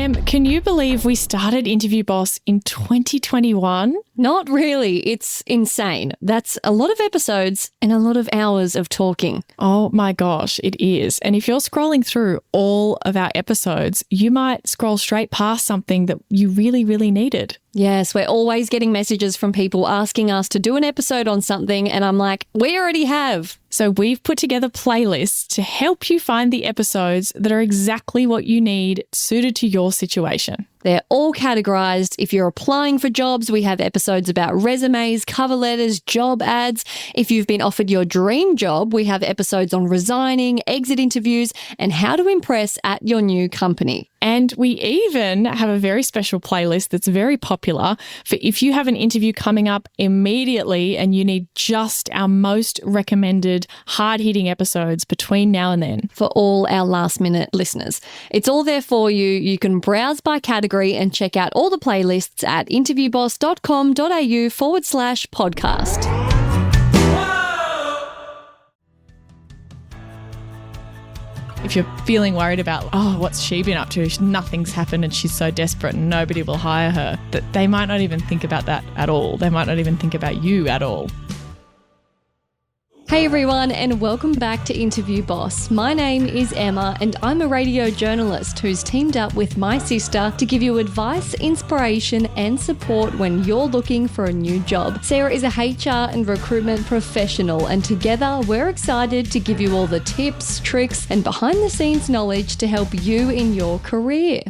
Em, can you believe we started Interview Boss in 2021? Not really. It's insane. That's a lot of episodes and a lot of hours of talking. Oh my gosh, it is. And if you're scrolling through all of our episodes, you might scroll straight past something that you really, really needed. Yes, we're always getting messages from people asking us to do an episode on something, and I'm like, we already have. So we've put together playlists to help you find the episodes that are exactly what you need, suited to your situation. They're all categorized. If you're applying for jobs, we have episodes about resumes, cover letters, job ads. If you've been offered your dream job, we have episodes on resigning, exit interviews, and how to impress at your new company. And we even have a very special playlist that's very popular for if you have an interview coming up immediately and you need just our most recommended hard-hitting episodes between now and then. For all our last-minute listeners. It's all there for you. You can browse by category and check out all the playlists at interviewboss.com.au/podcast. If you're feeling worried about, what's she been up to? Nothing's happened and she's so desperate and nobody will hire her, that they might not even think about that at all. They might not even think about you at all. Hey everyone, and welcome back to Interview Boss. My name is Emma and I'm a radio journalist who's teamed up with my sister to give you advice, inspiration and support when you're looking for a new job. Sarah is a HR and recruitment professional, and together we're excited to give you all the tips, tricks and behind the scenes knowledge to help you in your career.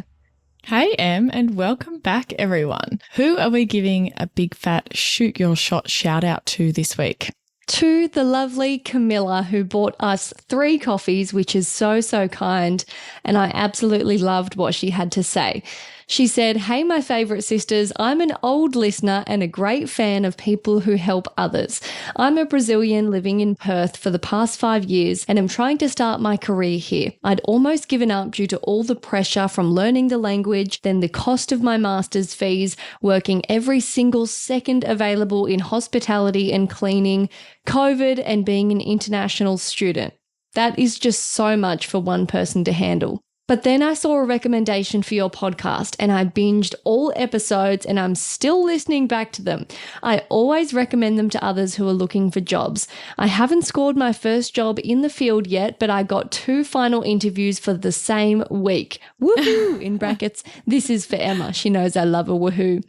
Hey Em, and welcome back everyone. Who are we giving a big fat shoot your shot shout out to this week? To the lovely Camilla, who bought us 3 coffees, which is so kind, and I absolutely loved what she had to say. She said, "Hey, my favourite sisters, I'm an old listener and a great fan of people who help others. I'm a Brazilian living in Perth for the past 5 years and am trying to start my career here. I'd almost given up due to all the pressure from learning the language, then the cost of my master's fees, working every single second available in hospitality and cleaning, COVID, and being an international student. That is just so much for one person to handle. But then I saw a recommendation for your podcast and I binged all episodes and I'm still listening back to them. I always recommend them to others who are looking for jobs. I haven't scored my first job in the field yet, but I got 2 final interviews for the same week. Woohoo! In brackets, this is for Emma. She knows I love a woohoo.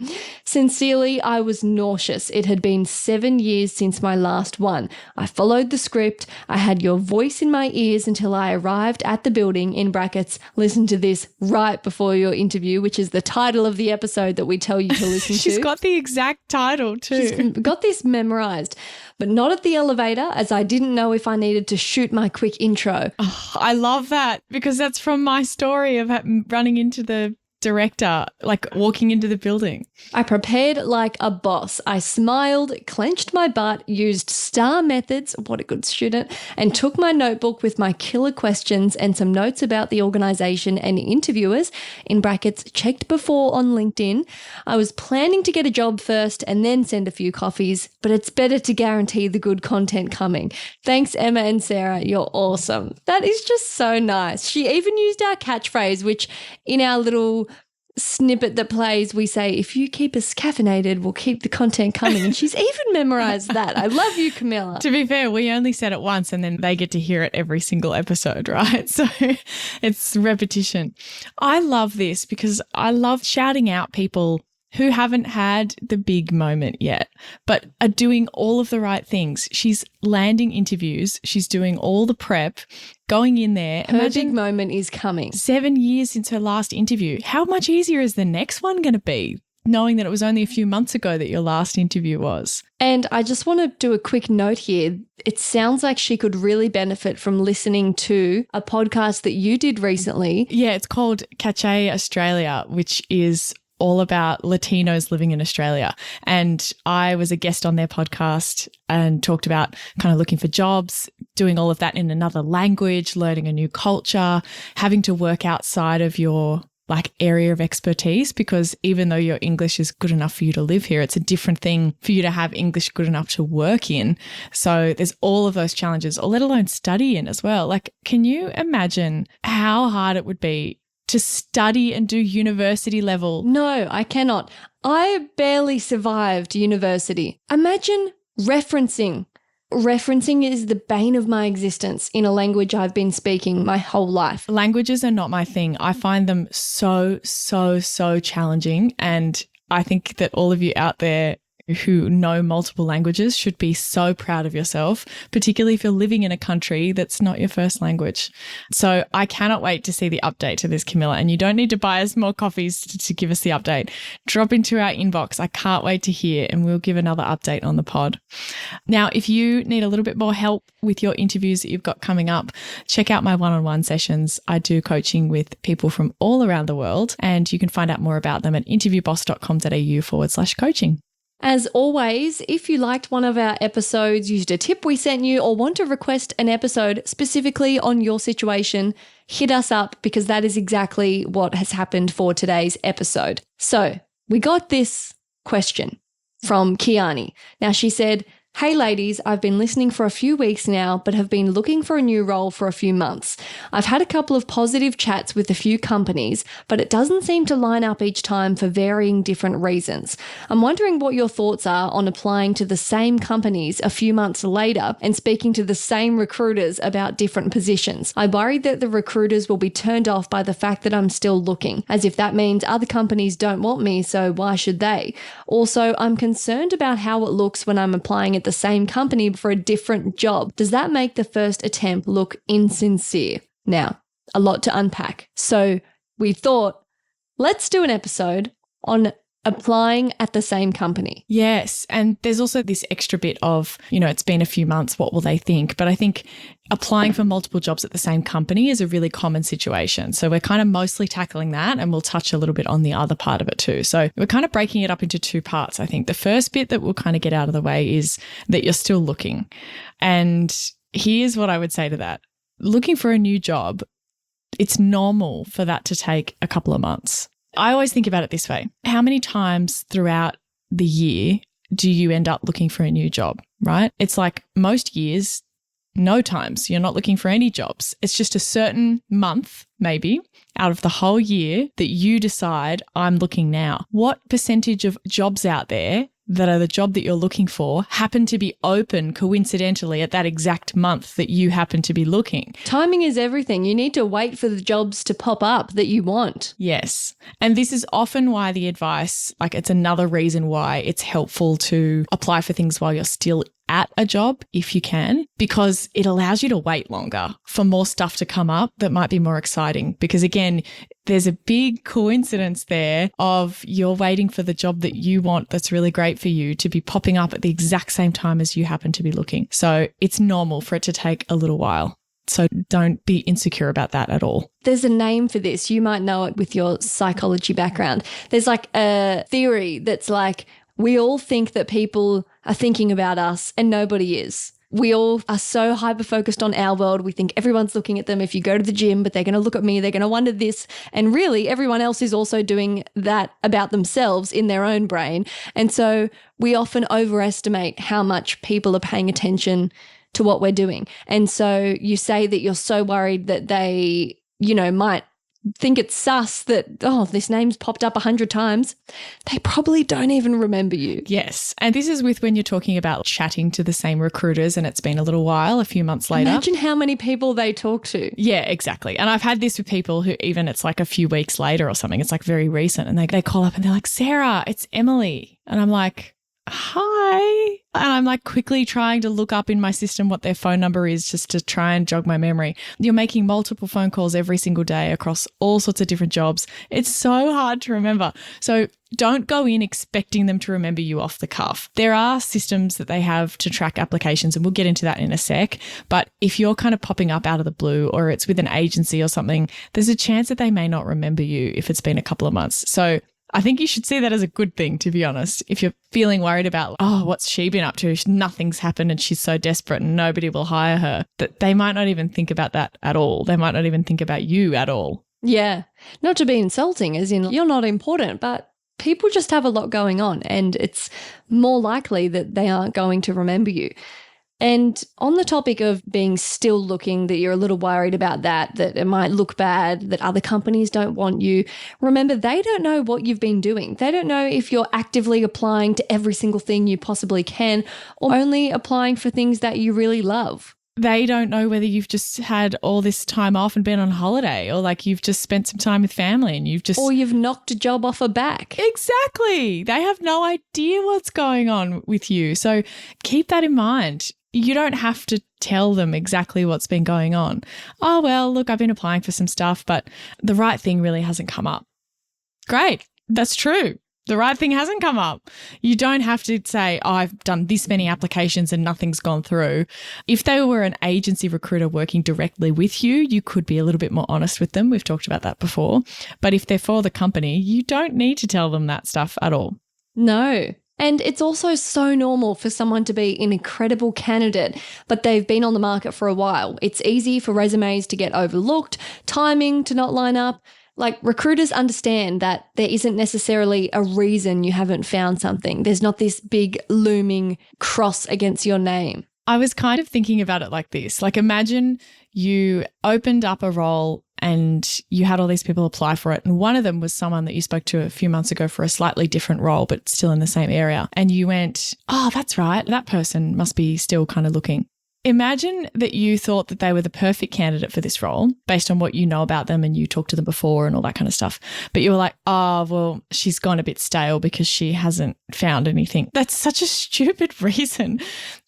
Sincerely, I was nauseous. It had been 7 years since my last one. I followed the script. I had your voice in my ears until I arrived at the building, in brackets, listen to this right before your interview, which is the title of the episode that we tell you to listen to. She's got the exact title too. She's got this memorized, but not at the elevator, as I didn't know if I needed to shoot my quick intro. Oh, I love that because that's from my story of running into the director, like walking into the building. I prepared like a boss. I smiled, clenched my butt, used STAR methods, what a good student, and took my notebook with my killer questions and some notes about the organisation and interviewers, in brackets, checked before on LinkedIn. I was planning to get a job first and then send a few coffees, but it's better to guarantee the good content coming. Thanks, Emma and Sarah. You're awesome. That is just so nice. She even used our catchphrase, which in our little snippet that plays, we say, if you keep us caffeinated, we'll keep the content coming. And she's even memorized that. I love you, Camilla. To be fair, we only said it once and then they get to hear it every single episode, right? So it's repetition. I love this because I love shouting out people who haven't had the big moment yet, but are doing all of the right things. She's landing interviews. She's doing all the prep, going in there. Her big moment is coming. 7 years since her last interview. How much easier is the next one going to be, knowing that it was only a few months ago that your last interview was? And I just want to do a quick note here. It sounds like she could really benefit from listening to a podcast that you did recently. Yeah, it's called Cache Australia, which is all about Latinos living in Australia. And I was a guest on their podcast and talked about kind of looking for jobs, doing all of that in another language, learning a new culture, having to work outside of your area of expertise, because even though your English is good enough for you to live here, it's a different thing for you to have English good enough to work in. So there's all of those challenges, or let alone study in as well. Can you imagine how hard it would be to study and do university level. No, I cannot. I barely survived university. Imagine referencing. Referencing is the bane of my existence in a language I've been speaking my whole life. Languages are not my thing. I find them so challenging. And I think that all of you out there who know multiple languages should be so proud of yourself, particularly if you're living in a country that's not your first language. So I cannot wait to see the update to this, Camilla. And you don't need to buy us more coffees to give us the update. Drop into our inbox. I can't wait to hear, and we'll give another update on the pod. Now, if you need a little bit more help with your interviews that you've got coming up, check out my one-on-one sessions. I do coaching with people from all around the world, and you can find out more about them at interviewboss.com.au/coaching. As always, if you liked one of our episodes, used a tip we sent you, or want to request an episode specifically on your situation, hit us up, because that is exactly what has happened for today's episode. So we got this question from Kiani. Now she said, "Hey ladies, I've been listening for a few weeks now, but have been looking for a new role for a few months. I've had a couple of positive chats with a few companies, but it doesn't seem to line up each time for varying different reasons. I'm wondering what your thoughts are on applying to the same companies a few months later and speaking to the same recruiters about different positions. I worry that the recruiters will be turned off by the fact that I'm still looking, as if that means other companies don't want me, so why should they? Also, I'm concerned about how it looks when I'm applying at the same company for a different job. Does that make the first attempt look insincere?" Now, a lot to unpack. So we thought, let's do an episode on applying at the same company. Yes. And there's also this extra bit of, it's been a few months, what will they think? But I think applying for multiple jobs at the same company is a really common situation. So we're kind of mostly tackling that, and we'll touch a little bit on the other part of it too. So we're kind of breaking it up into two parts. I think the first bit that we'll kind of get out of the way is that you're still looking. And here's what I would say to that. Looking for a new job, it's normal for that to take a couple of months. I always think about it this way. How many times throughout the year do you end up looking for a new job, right? It's like most years, no times you're not looking for any jobs. It's just a certain month, maybe, out of the whole year that you decide, I'm looking now. What percentage of jobs out there that are the job that you're looking for happen to be open coincidentally at that exact month that you happen to be looking? Timing is everything. You need to wait for the jobs to pop up that you want. Yes. And this is often why the advice, it's another reason why it's helpful to apply for things while you're still at a job if you can, because it allows you to wait longer for more stuff to come up that might be more exciting. Because again, there's a big coincidence there of you're waiting for the job that you want that's really great for you to be popping up at the exact same time as you happen to be looking. So it's normal for it to take a little while. So don't be insecure about that at all. There's a name for this. You might know it with your psychology background. There's a theory that's we all think that people are thinking about us and nobody is. We all are so hyper-focused on our world. We think everyone's looking at them. If you go to the gym, but they're going to look at me, they're going to wonder this. And really, everyone else is also doing that about themselves in their own brain. And so we often overestimate how much people are paying attention to what we're doing. And so you say that you're so worried that they, might think it's sus that, this name's popped up 100 times. They probably don't even remember you. Yes. And this is with when you're talking about chatting to the same recruiters and it's been a little while, a few months later. Imagine how many people they talk to. Yeah, exactly. And I've had this with people who even it's a few weeks later or something. It's very recent. And they call up and they're like, "Sarah, it's Emily." And I'm like, "Hi." And I'm quickly trying to look up in my system what their phone number is just to try and jog my memory. You're making multiple phone calls every single day across all sorts of different jobs. It's so hard to remember. So don't go in expecting them to remember you off the cuff. There are systems that they have to track applications, and we'll get into that in a sec. But if you're kind of popping up out of the blue or it's with an agency or something, there's a chance that they may not remember you if it's been a couple of months. So I think you should see that as a good thing, to be honest. If you're feeling worried about, what's she been up to? Nothing's happened and she's so desperate and nobody will hire her, that they might not even think about that at all. They might not even think about you at all. Yeah. Not to be insulting, as in you're not important, but people just have a lot going on and it's more likely that they aren't going to remember you. And on the topic of being still looking, that you're a little worried about that it might look bad, that other companies don't want you, remember, they don't know what you've been doing. They don't know if you're actively applying to every single thing you possibly can or only applying for things that you really love. They don't know whether you've just had all this time off and been on holiday, or like you've just spent some time with family and or you've knocked a job off a back. Exactly. They have no idea what's going on with you. So keep that in mind. You don't have to tell them exactly what's been going on. Oh, well, look, I've been applying for some stuff, but the right thing really hasn't come up. Great. That's true. The right thing hasn't come up. You don't have to say, oh, I've done this many applications and nothing's gone through. If they were an agency recruiter working directly with you, you could be a little bit more honest with them. We've talked about that before. But if they're for the company, you don't need to tell them that stuff at all. No. And it's also so normal for someone to be an incredible candidate, but they've been on the market for a while. It's easy for resumes to get overlooked, timing to not line up. Like, recruiters understand that there isn't necessarily a reason you haven't found something. There's not this big looming cross against your name. I was kind of thinking about it like this. Like, imagine you opened up a role and you had all these people apply for it. And one of them was someone that you spoke to a few months ago for a slightly different role, but still in the same area. And you went, oh, that's right. That person must be still kind of looking. Imagine that you thought that they were the perfect candidate for this role based on what you know about them and you talked to them before and all that kind of stuff. But you were like, oh, well, she's gone a bit stale because she hasn't found anything. That's such a stupid reason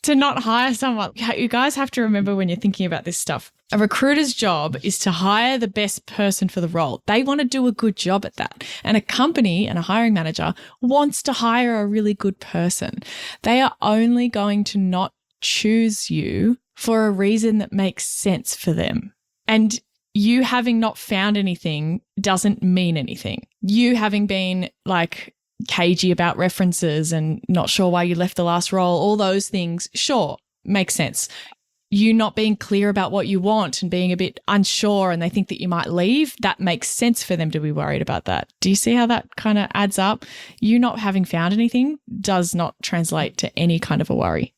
to not hire someone. You guys have to remember when you're thinking about this stuff. A recruiter's job is to hire the best person for the role. They want to do a good job at that. And a company and a hiring manager wants to hire a really good person. They are only going to not choose you for a reason that makes sense for them. And you having not found anything doesn't mean anything. You having been like cagey about references and not sure why you left the last role, all those things, sure, makes sense. You not being clear about what you want and being a bit unsure and they think that you might leave, that makes sense for them to be worried about that. Do you see how that kind of adds up? You not having found anything does not translate to any kind of a worry.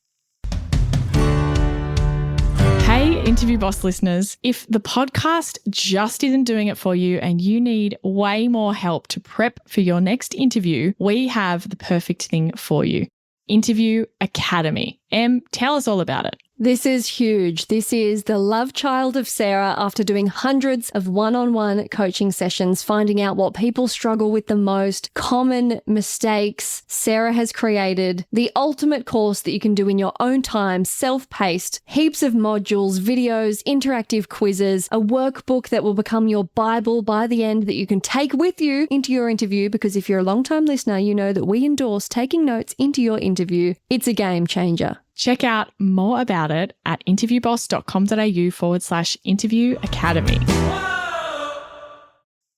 Hey, Interview Boss listeners, if the podcast just isn't doing it for you and you need way more help to prep for your next interview, we have the perfect thing for you. Interview Academy. Em, tell us all about it. This is huge. This is the love child of Sarah after doing hundreds of one-on-one coaching sessions, finding out what people struggle with the most, common mistakes. Sarah has created the ultimate course that you can do in your own time, self-paced, heaps of modules, videos, interactive quizzes, a workbook that will become your Bible by the end that you can take with you into your interview, because if you're a long-time listener, you know that we endorse taking notes into your interview. It's a game changer. Check out more about it at interviewboss.com.au/interview academy.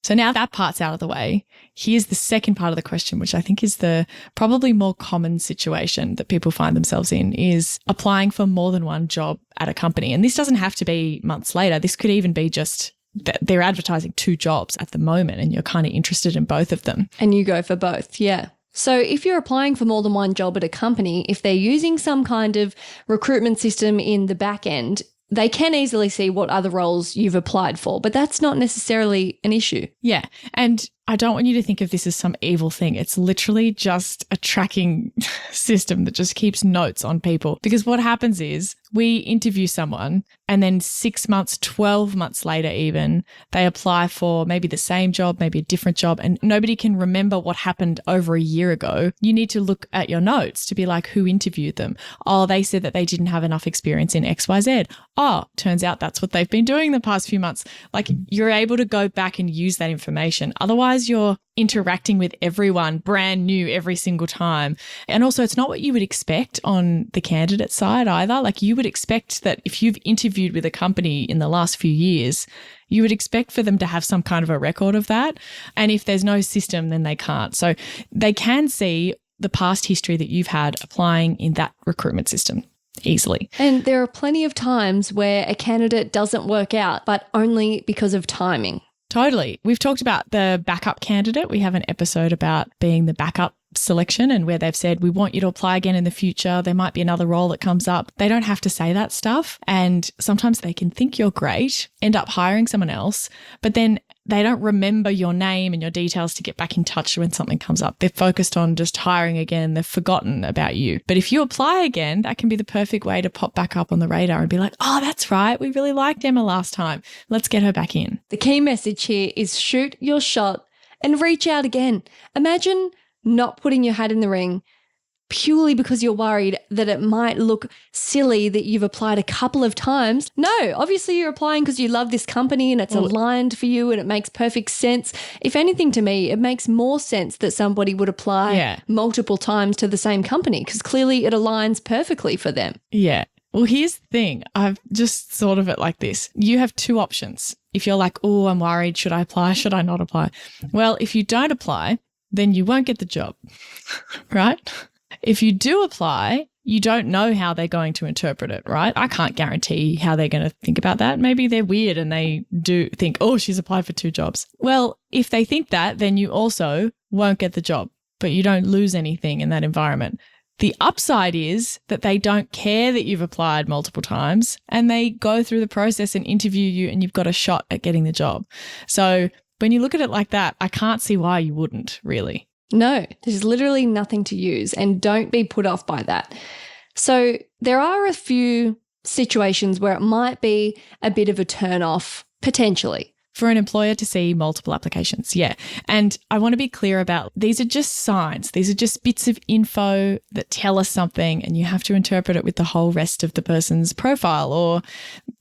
So now that part's out of the way, here's the second part of the question, which I think is the probably more common situation that people find themselves in, is applying for more than one job at a company. And this doesn't have to be months later. This could even be just that they're advertising 2 jobs at the moment and you're kind of interested in both of them. And you go for both, yeah. So if you're applying for more than one job at a company, if they're using some kind of recruitment system in the back end, they can easily see what other roles you've applied for, but that's not necessarily an issue. Yeah. And I don't want you to think of this as some evil thing. It's literally just a tracking system that just keeps notes on people. Because what happens is we interview someone and then 6 months, 12 months later even, they apply for maybe the same job, maybe a different job, and nobody can remember what happened over a year ago. You need to look at your notes to be like, who interviewed them? Oh, they said that they didn't have enough experience in XYZ. Oh, turns out that's what they've been doing the past few months. Like, you're able to go back and use that information. Otherwise, you're interacting with everyone brand new every single time. And also, it's not what you would expect on the candidate side either. Like, you would expect that if you've interviewed with a company in the last few years, you would expect for them to have some kind of a record of that. And if there's no system, then they can't. So they can see the past history that you've had applying in that recruitment system easily. And there are plenty of times where a candidate doesn't work out, but only because of timing. Totally. We've talked about the backup candidate. We have an episode about being the backup selection and where they've said, we want you to apply again in the future. There might be another role that comes up. They don't have to say that stuff. And sometimes they can think you're great, end up hiring someone else, but then they don't remember your name and your details to get back in touch when something comes up. They're focused on just hiring again. They've forgotten about you. But if you apply again, that can be the perfect way to pop back up on the radar and be like, oh, that's right. We really liked Emma last time. Let's get her back in. The key message here is shoot your shot and reach out again. Imagine not putting your hat in the ring purely because you're worried that it might look silly that you've applied a couple of times. No, obviously you're applying because you love this company and it's aligned for you and it makes perfect sense. If anything, to me, it makes more sense that somebody would apply multiple times to the same company because clearly it aligns perfectly for them. Yeah. Well, here's the thing. I've just thought of it like this. You have two options. If you're like, oh, I'm worried, should I apply? Should I not apply? Well, if you don't apply, then you won't get the job, right? If you do apply, you don't know how they're going to interpret it, right? I can't guarantee how they're going to think about that. Maybe they're weird and they do think, oh, she's applied for 2 jobs. Well, if they think that, then you also won't get the job, but you don't lose anything in that environment. The upside is that they don't care that you've applied multiple times and they go through the process and interview you and you've got a shot at getting the job. So when you look at it like that, I can't see why you wouldn't really. No, there's literally nothing to use and don't be put off by that. So there are a few situations where it might be a bit of a turn off potentially. For an employer to see multiple applications, yeah. And I want to be clear about these are just signs. These are just bits of info that tell us something and you have to interpret it with the whole rest of the person's profile or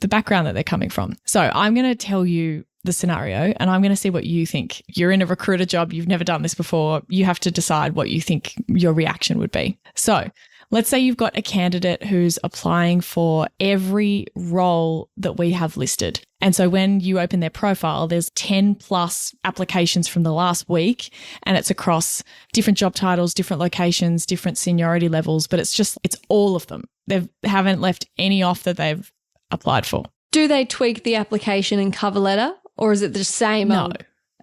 the background that they're coming from. So I'm going to tell you the scenario and I'm going to see what you think. You're in a recruiter job. You've never done this before. You have to decide what you think your reaction would be. So let's say you've got a candidate who's applying for every role that we have listed. And so when you open their profile, there's 10 plus applications from the last week and it's across different job titles, different locations, different seniority levels, but it's all of them. They haven't left any off that they've applied for. Do they tweak the application and cover letter or is it the same? No.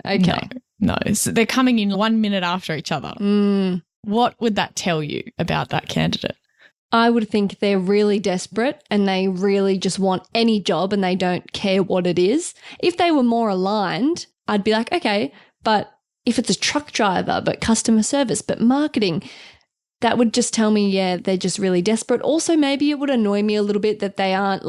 Okay. No. So they're coming in 1 minute after each other. What would that tell you about that candidate? I would think they're really desperate and they really just want any job and they don't care what it is. If they were more aligned, I'd be like, okay, but if it's a truck driver, but customer service, but marketing, that would just tell me, yeah, they're just really desperate. Also, maybe it would annoy me a little bit that they aren't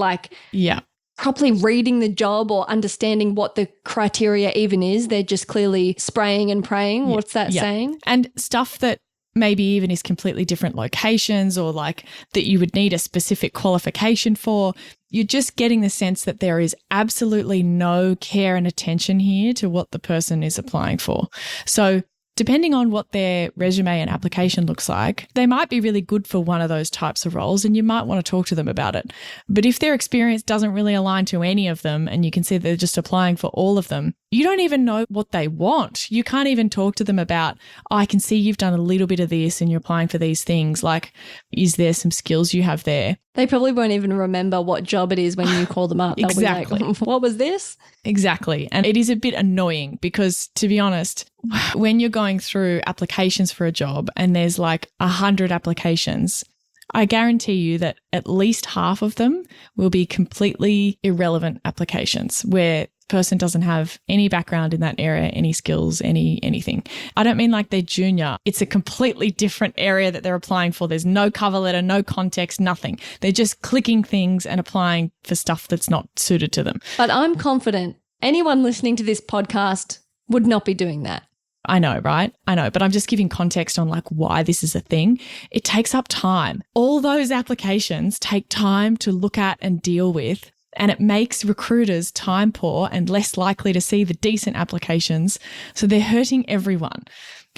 properly reading the job or understanding what the criteria even is. They're just clearly spraying and praying. What's that saying? And stuff that maybe even is completely different locations or like that you would need a specific qualification for. You're just getting the sense that there is absolutely no care and attention here to what the person is applying for. So depending on what their resume and application looks like, they might be really good for one of those types of roles and you might want to talk to them about it. But if their experience doesn't really align to any of them and you can see they're just applying for all of them, you don't even know what they want. You can't even talk to them about, oh, I can see you've done a little bit of this and you're applying for these things. Like, is there some skills you have there? They probably won't even remember what job it is when you call them up. Exactly. They'll be like, what was this? Exactly. And it is a bit annoying because, to be honest, when you're going through applications for a job and there's like 100 applications, I guarantee you that at least half of them will be completely irrelevant applications where person doesn't have any background in that area, any skills, anything. I don't mean like they're junior. It's a completely different area that they're applying for. There's no cover letter, no context, nothing. They're just clicking things and applying for stuff that's not suited to them. But I'm confident anyone listening to this podcast would not be doing that. I know, right? I know, but I'm just giving context on like why this is a thing. It takes up time. All those applications take time to look at and deal with. And it makes recruiters time poor and less likely to see the decent applications. So they're hurting everyone.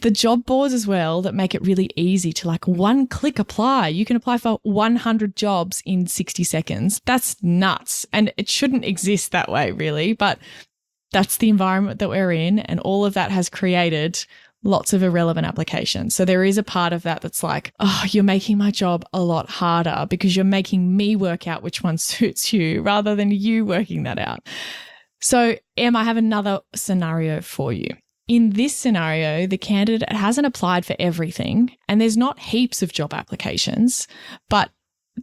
The job boards as well that make it really easy to like one click apply. You can apply for 100 jobs in 60 seconds. That's nuts. And it shouldn't exist that way really, but that's the environment that we're in. And all of that has created lots of irrelevant applications. So there is a part of that that's like, oh, you're making my job a lot harder because you're making me work out which one suits you rather than you working that out. So, Em, I have another scenario for you. in this scenario, the candidate hasn't applied for everything and there's not heaps of job applications, but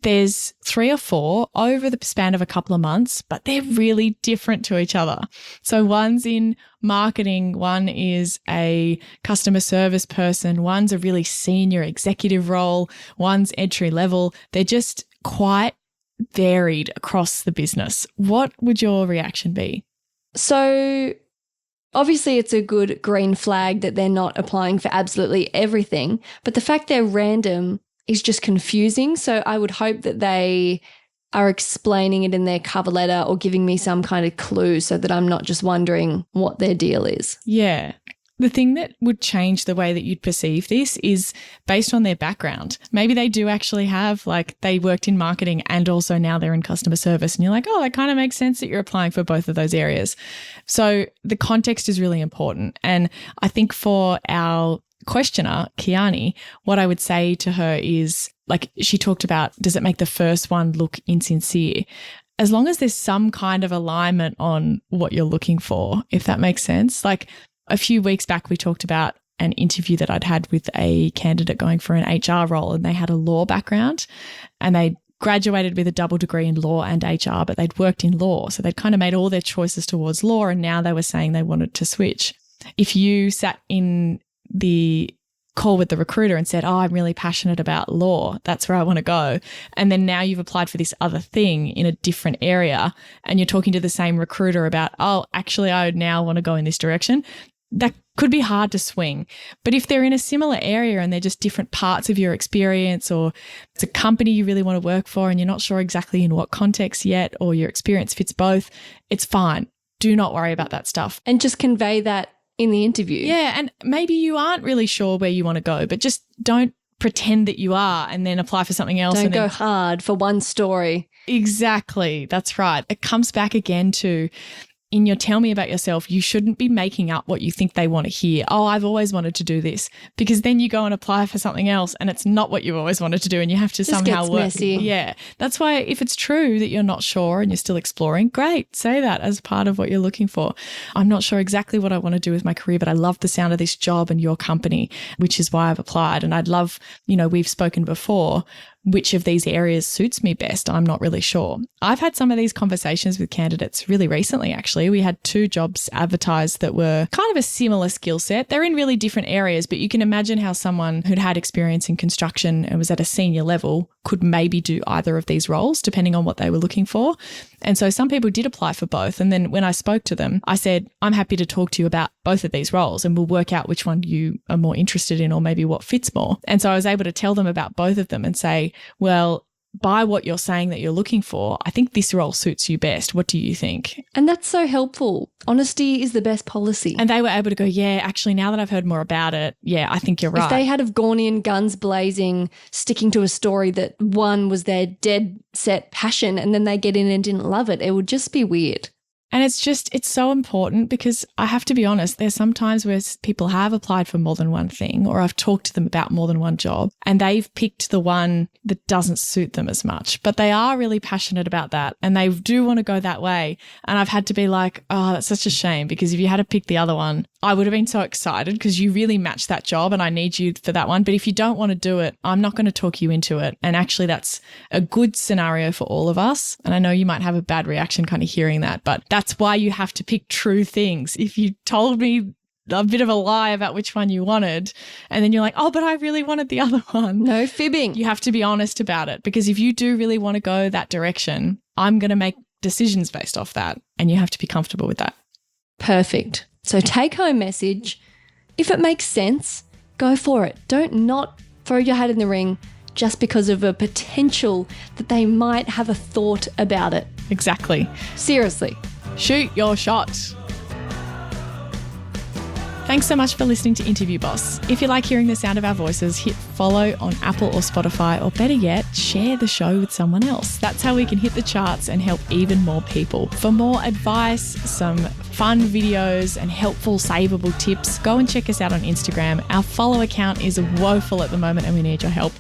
there's 3 or 4 over the span of a couple of months, but they're really different to each other. So one's in marketing, one is a customer service person, one's a really senior executive role, one's entry level. They're just quite varied across the business. What would your reaction be? So obviously it's a good green flag that they're not applying for absolutely everything, but the fact they're random is just confusing. So I would hope that they are explaining it in their cover letter or giving me some kind of clue so that I'm not just wondering what their deal is. Yeah. The thing that would change the way that you'd perceive this is based on their background. Maybe they do actually have, like, they worked in marketing and also now they're in customer service. And you're like, oh, that kind of makes sense that you're applying for both of those areas. So the context is really important. And I think for our questioner, Kiani, what I would say to her is, like, she talked about, does it make the first one look insincere? As long as there's some kind of alignment on what you're looking for, if that makes sense. Like, a few weeks back, we talked about an interview that I'd had with a candidate going for an HR role, and they had a law background and they graduated with a double degree in law and HR, but they'd worked in law. So they'd kind of made all their choices towards law, and now they were saying they wanted to switch. If you sat in the call with the recruiter and said, oh, I'm really passionate about law, that's where I want to go, and then now you've applied for this other thing in a different area and you're talking to the same recruiter about, oh, actually, I now want to go in this direction, that could be hard to swing. But if they're in a similar area and they're just different parts of your experience, or it's a company you really want to work for and you're not sure exactly in what context yet, or your experience fits both, it's fine. Do not worry about that stuff. And just convey that in the interview. Yeah, and maybe you aren't really sure where you want to go, but just don't pretend that you are and then apply for something else. Don't go hard for one story. Exactly. That's right. It comes back again to, in your tell me about yourself, you shouldn't be making up what you think they want to hear. Oh, I've always wanted to do this, because then you go and apply for something else and it's not what you always wanted to do and you have to somehow gets work. Messy. Yeah. That's why if it's true that you're not sure and you're still exploring, great. Say that as part of what you're looking for. I'm not sure exactly what I want to do with my career, but I love the sound of this job and your company, which is why I've applied. And I'd love, we've spoken before, which of these areas suits me best, I'm not really sure. I've had some of these conversations with candidates really recently, actually. We had 2 jobs advertised that were kind of a similar skill set. They're in really different areas, but you can imagine how someone who'd had experience in construction and was at a senior level could maybe do either of these roles, depending on what they were looking for. And so some people did apply for both. And then when I spoke to them, I said, I'm happy to talk to you about both of these roles and we'll work out which one you are more interested in or maybe what fits more. And so I was able to tell them about both of them and say, well, by what you're saying that you're looking for, I think this role suits you best. What do you think? And that's so helpful. Honesty is the best policy. And they were able to go, yeah, actually, now that I've heard more about it, yeah, I think you're right. If they had have gone in guns blazing, sticking to a story that one was their dead set passion, and then they get in and didn't love it, it would just be weird. And it's so important, because I have to be honest, there's some times where people have applied for more than one thing, or I've talked to them about more than one job and they've picked the one that doesn't suit them as much, but they are really passionate about that and they do want to go that way. And I've had to be like, oh, that's such a shame, because if you had to pick the other one, I would have been so excited because you really match that job and I need you for that one. But if you don't want to do it, I'm not going to talk you into it. And actually, that's a good scenario for all of us. And I know you might have a bad reaction kind of hearing that, but that's why you have to pick true things. If you told me a bit of a lie about which one you wanted and then you're like, oh, but I really wanted the other one. No fibbing. You have to be honest about it, because if you do really want to go that direction, I'm going to make decisions based off that and you have to be comfortable with that. Perfect. So take home message, if it makes sense, go for it. Don't not throw your hat in the ring just because of a potential that they might have a thought about it. Exactly. Seriously. Shoot your shot. Thanks so much for listening to Interview Boss. If you like hearing the sound of our voices, hit follow on Apple or Spotify, or better yet, share the show with someone else. That's how we can hit the charts and help even more people. For more advice, some fun videos and helpful savable tips, go and check us out on Instagram. Our follow account is woeful at the moment and we need your help.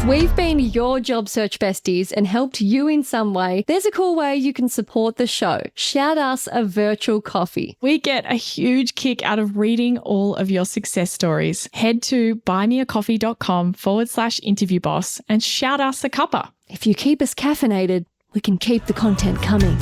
If we've been your job search besties and helped you in some way, there's a cool way you can support the show. Shout us a virtual coffee. We get a huge kick out of reading all of your success stories. Head to buymeacoffee.com/interviewboss and shout us a cuppa. If you keep us caffeinated, we can keep the content coming.